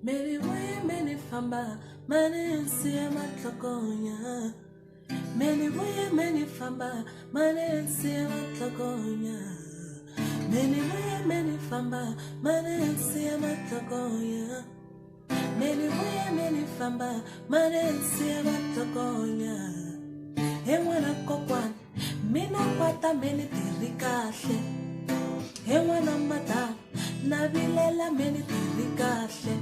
Many way, many famba, many see matlagonya. Many way, many famba, many see matlagonya. Many way, many famba, many see matlagonya. Many way, many famba, many see matlagonya. He wana kokwan, mina pata many tirikashe. He wana mata, nabilela many tirikashe.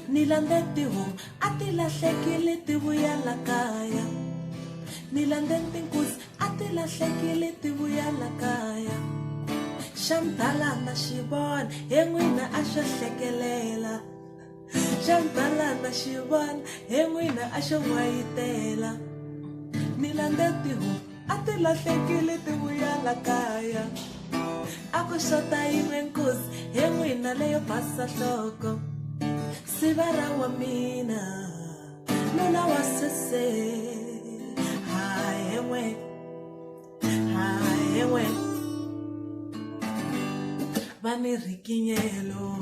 Nilandeti home, atila shekili tibuya la kaya. Nilandeti kus, atila shekili tibuya la kaya. Shamtala na shibon, hengwina asha shekelela. Shamtala na shibon, hengwina asha waitela. Nilandeti home, atila shekili tibuya la kaya. Ako shota imen kus, hengwina leyo pasa shoko. Sibara wa mina, nuna wa sese. Hai ewe, bani rikinyelo,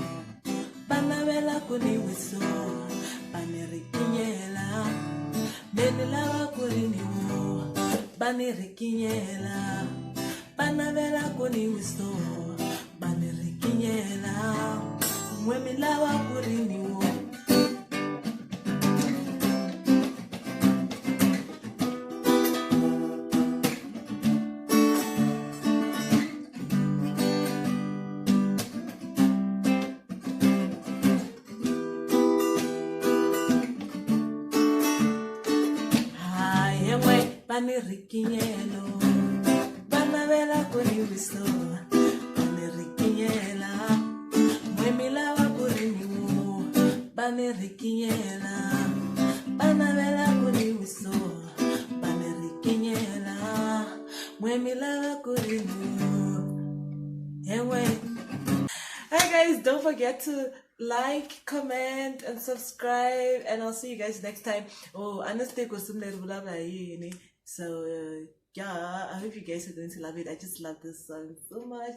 bana vela kuni wiso, bani rikinyela, beni lawa kuni wo, bani rikinyela, bana vela kuni wiso, bani rikinyela, mwemi lawa kuni wo. Bani rikinyelo, bana vela kuni wiso, bani rikinyela, mwemi lawa kuni wo, bani rikinyela, bana vela kuni wiso, bani rikinyela, mwemi lawa kuni wo. Anyway, hi guys, don't forget to like, comment, and subscribe, and I'll see you guys next time. Oh, so yeah, I hope you guys are going to love it. I just love this song so much.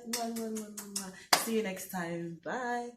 See you next time. Bye.